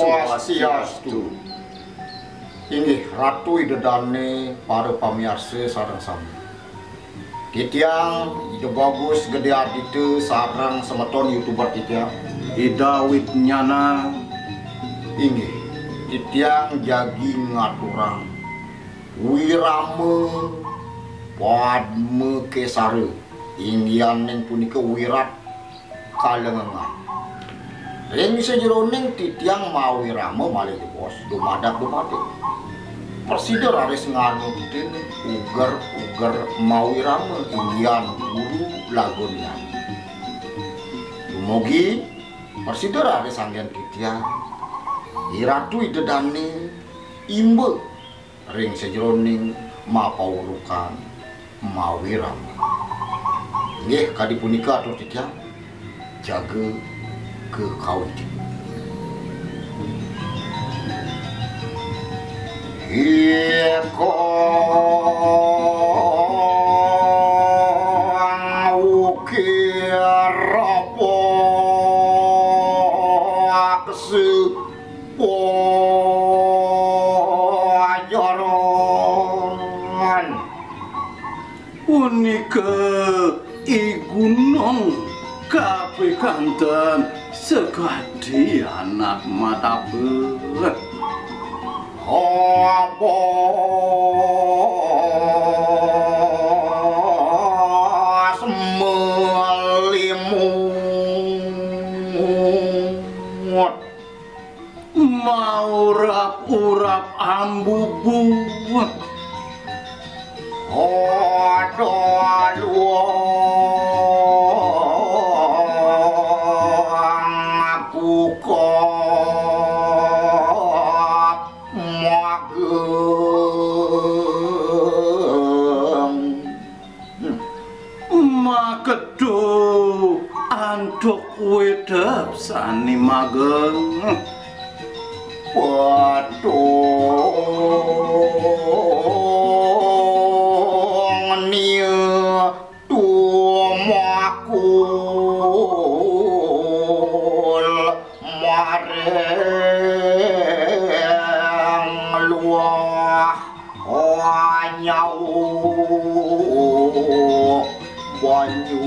Swastiastu. Inggih ratu idedane para pamirsa sareng sami. Titiang ide bagus gede adite sareng semeton YouTuber titiang. Ida Witnyana. Inggih titiang jagi ngaturang Wirama Padma Kesara. Inggian ning punika wirat kalengengan. Ring sejeroning titiang mau Wirama malih bos dumadak-dumadak. Persider aris nganu geden uger mau Wirama inggian guru lagunya. Dumogi persider aris anggen titiang iratu idedane imbe ring sejeroning mapaurukan mau Wirama. Nggih kadi punika atur titiang jaga kekawitan. Ikang wukir apaksa pajaran Punika gunung kapikanten sekadi anak matapa. Abasma limut Maurap urap ambubu ada luang aku kok mageng makedo antuk wedap sani mageng padung nia tumakul mareng luah nyau banyu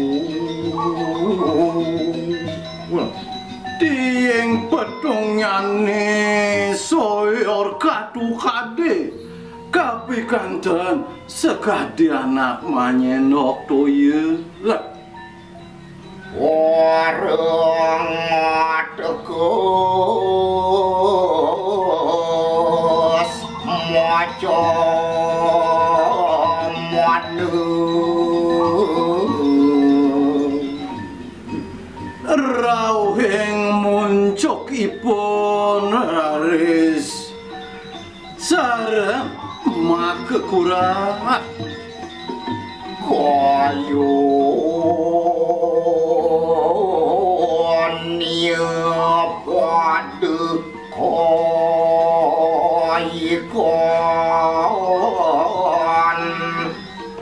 tieng pedungane soyor kadu kade kapikanten sekadi anak manyenok toye wareng ateges maca rauhing muncukipun aris sareng makekurangan kayu nia pada kaikon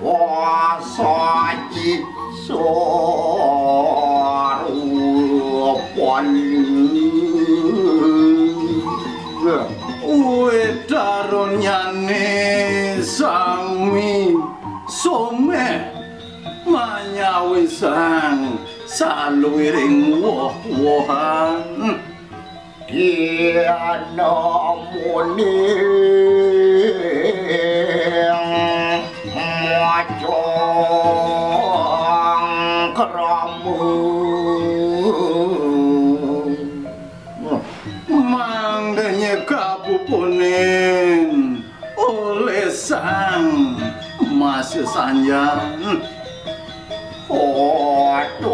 wasaji wedaron nyane sami some manyawi sang saluwiring woh-wohan diana muni macong keramu mangganya kapupunin oleh sang mas sanjan odong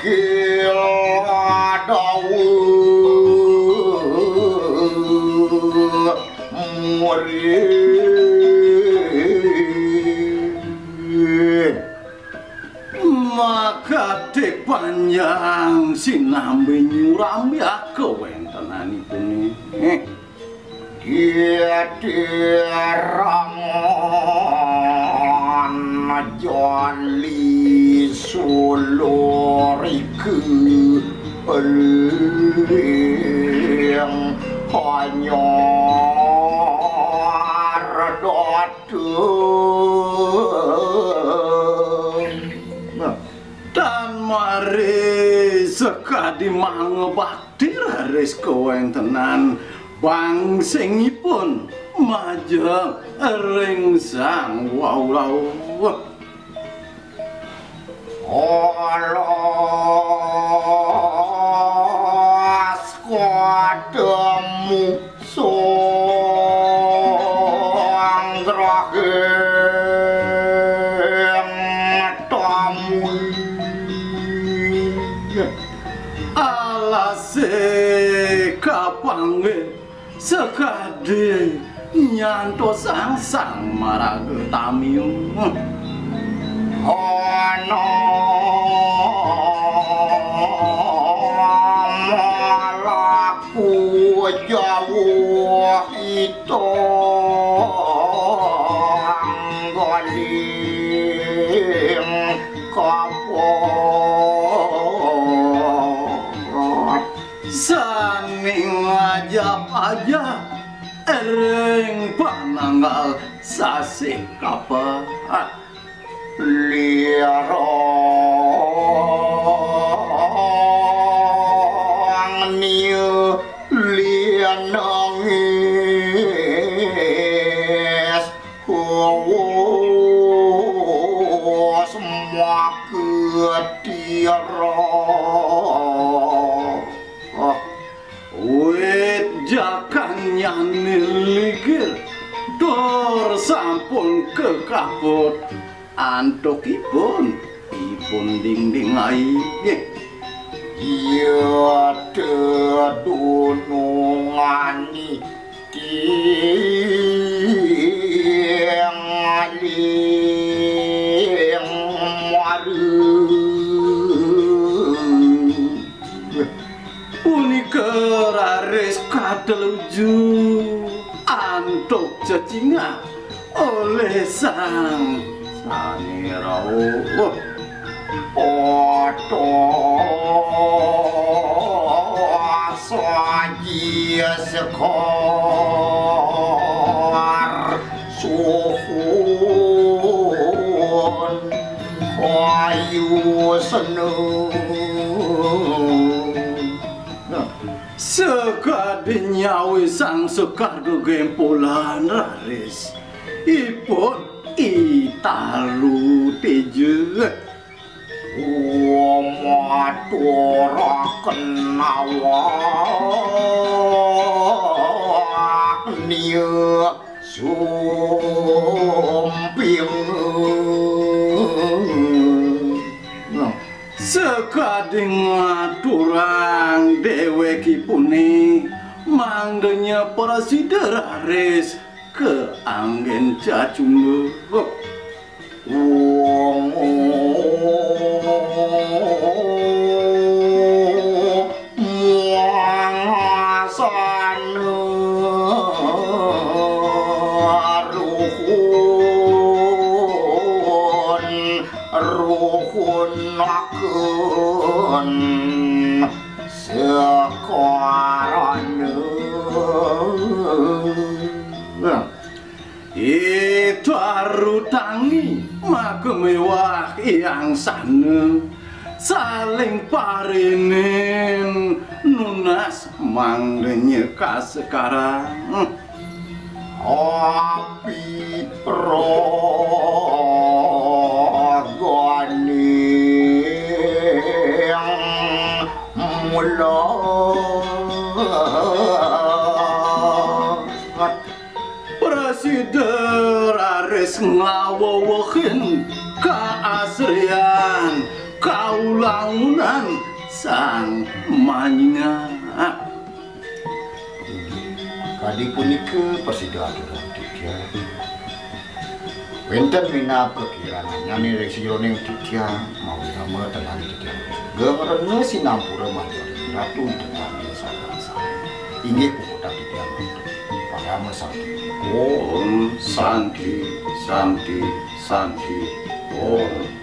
kil daun murid maka dek panjang sinambe nyurami kewentenanipun Rangan jali sulurike yang hanya dan mari sekadi mangebakti raris kewentenan bangsingipun majeng ring sang waulau olos kodemu song rahim tamu alase kapange sekadi nyanto sang maraga tamiu ana malaku jauh itu anggolim kapot saning ajab aja ering pananggal sasi kapat lirong niu lianangis semua ketira wit jakannya niligir dor sampun kekaput antokipun ipun dingding ai iya dedunungani tiang aling maru punika raris kadeluju antok cacinga oleh sang sanirau oto saji sekor suhun kayu senung sekadinya wisang sekar gempolan raris ipun italu teje matura kenawak niu sumping sekading ngaturang dewekipune manggenya prasidera res ke anggen cacung wong muasan ruhun akun sekarang itu arutangi maka mewah yang sana saling parinin nunas manggenya sekarang api rogani yang mulat presiden aris ngawawahin keasrian kaulangunan sang manyinga kadi punika presiden aturan titia wenten mina kekiranannya nih resironing titia mau nama tenang titia gemerene sinampura manjari ratu tentang sarana indik puputa titia para santi om santi santi santi om